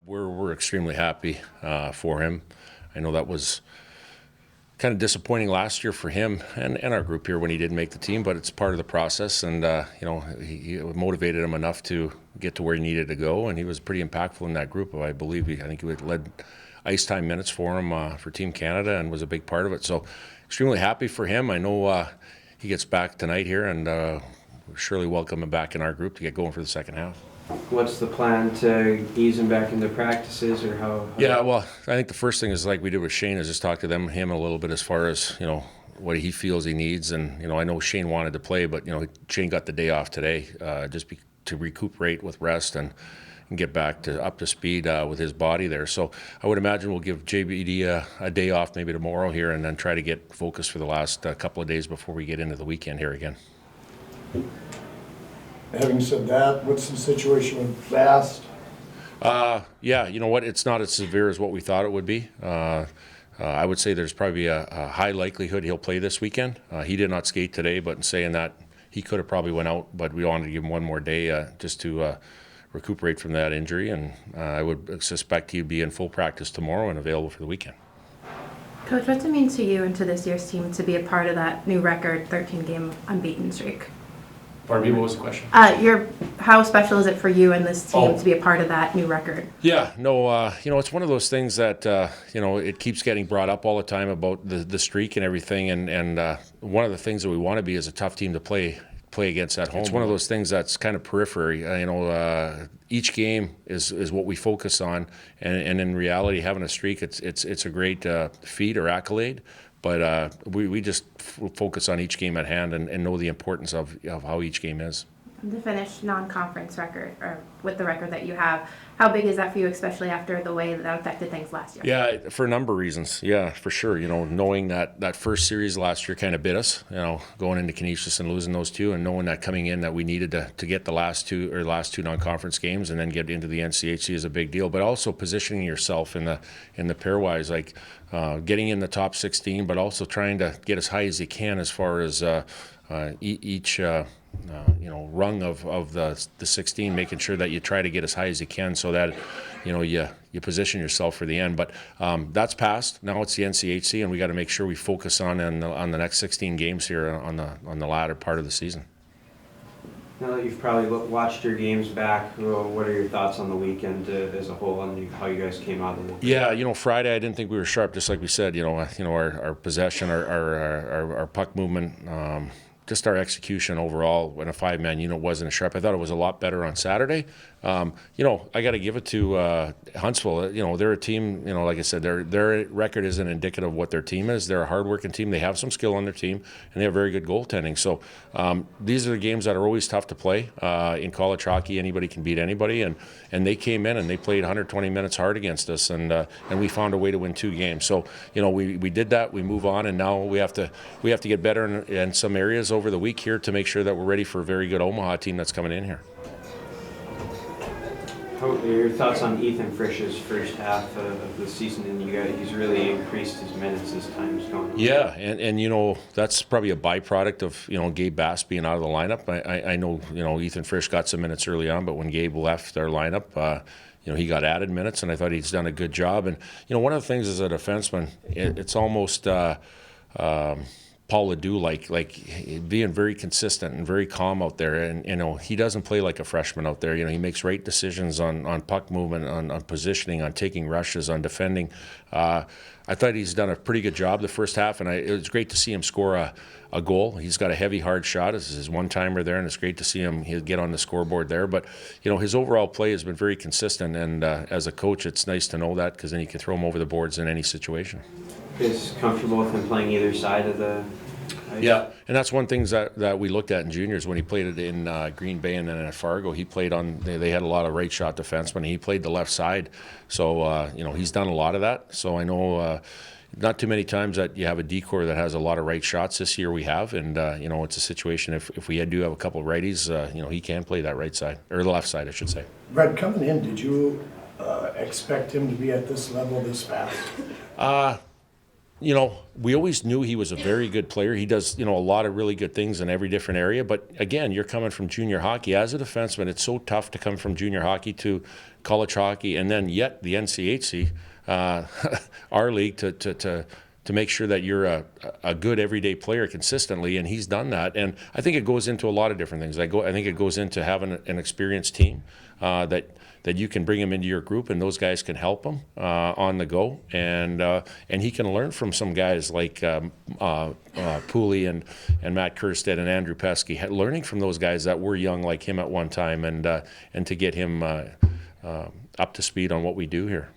We're extremely happy for him. I know that was kind of disappointing last year for him and our group here when he didn't make the team, but it's part of the process, and he motivated him enough to get to where he needed to go, and he was pretty impactful in that group. I believe I think he led ice time minutes for him for Team Canada and was a big part of it. So extremely happy for him. I know he gets back tonight here, and we'll surely welcome him back in our group to get going for the second half. What's the plan to ease him back into practices, or how? Yeah, well, I think the first thing is, like we did with Shane, is just talk to him a little bit as far as, what he feels he needs. And, I know Shane wanted to play, but, Shane got the day off today to recuperate with rest and get back up to speed with his body there. So I would imagine we'll give JBD a day off maybe tomorrow here, and then try to get focused for the last couple of days before we get into the weekend here again. Having said that, what's the situation with Bast? Yeah, you know what? It's not as severe as what we thought it would be. I would say there's probably a high likelihood he'll play this weekend. He did not skate today, but in saying that, he could have probably went out, but we wanted to give him one more day just to recuperate from that injury, and I would suspect he'd be in full practice tomorrow and available for the weekend. Coach, what's it mean to you and to this year's team to be a part of that new record 13-game unbeaten streak? Pardon me, what was the question? How special is it for you and this team to be a part of that new record? Yeah, no, it's one of those things that, it keeps getting brought up all the time about the streak and everything, and one of the things that we want to be is a tough team to play against at home. It's one of those things that's kind of periphery. Each game is what we focus on, and in reality, having a streak, it's a great feat or accolade. But we just focus on each game at hand and know the importance of how each game is. And to finish non-conference record, or with the record that you have, how big is that for you, especially after the way that affected things last year? Yeah, for a number of reasons. Yeah, for sure. Knowing that first series last year kind of bit us, going into Canisius and losing those two, and knowing that coming in that we needed to get the last two non-conference games and then get into the NCHC is a big deal. But also positioning yourself in the pairwise, like getting in the top 16, but also trying to get as high as you can as far as each rung of the 16, making sure that you try to get as high as you can so that you position yourself for the end. But that's past. Now it's the NCHC, and we got to make sure we focus on the next 16 games here on the latter part of the season. Now that you've probably watched your games back, what are your thoughts on the weekend as a whole, and how you guys came out of it? Yeah, Friday I didn't think we were sharp, just like we said. Our possession, our puck movement. Just our execution overall when a five-man unit wasn't as sharp. I thought it was a lot better on Saturday. I got to give it to Huntsville. They're a team, like I said, their record isn't indicative of what their team is. They're a hard-working team. They have some skill on their team, and they have very good goaltending. So these are the games that are always tough to play. In college hockey, anybody can beat anybody, and they came in and they played 120 minutes hard against us, and we found a way to win 2 games. So, we did that. We move on, and now we have to get better in some areas over the week here to make sure that we're ready for a very good Omaha team that's coming in here. How are your thoughts on Ethan Frisch's first half of the season? And he's really increased his minutes as time's gone on. Yeah, and that's probably a byproduct of Gabe Bass being out of the lineup. I know Ethan Frisch got some minutes early on, but when Gabe left our lineup, he got added minutes, and I thought he's done a good job. And one of the things as a defenseman, it's almost Paul Ledoux, like being very consistent and very calm out there, and he doesn't play like a freshman out there. He makes right decisions on puck movement, on positioning, on taking rushes, on defending. I thought he's done a pretty good job the first half, and it was great to see him score a goal. He's got a heavy, hard shot. This is his one-timer there, and it's great to see him get on the scoreboard there. But his overall play has been very consistent, and as a coach, it's nice to know that, because then you can throw him over the boards in any situation. Is comfortable with him playing either side of the ice? Yeah, and that's one thing that we looked at in juniors when he played it in Green Bay and then at Fargo. He played on, they had a lot of right shot defensemen, and he played the left side. So, he's done a lot of that. So I know not too many times that you have a decor that has a lot of right shots. This year we have, and, it's a situation if we do have a couple of righties, he can play that right side, or the left side, I should say. Brett, coming in, did you expect him to be at this level this fast? You know, we always knew he was a very good player. He does, you know, a lot of really good things in every different area. But again, you're coming from junior hockey. As a defenseman, it's so tough to come from junior hockey to college hockey, and then yet the NCHC, our league, to make sure that you're a good everyday player consistently, and he's done that. And I think it goes into a lot of different things. I think it goes into having an experienced team that you can bring him into your group, and those guys can help him on the go, and he can learn from some guys like Pooley and Matt Kerstead and Andrew Pesky, learning from those guys that were young like him at one time, and to get him up to speed on what we do here.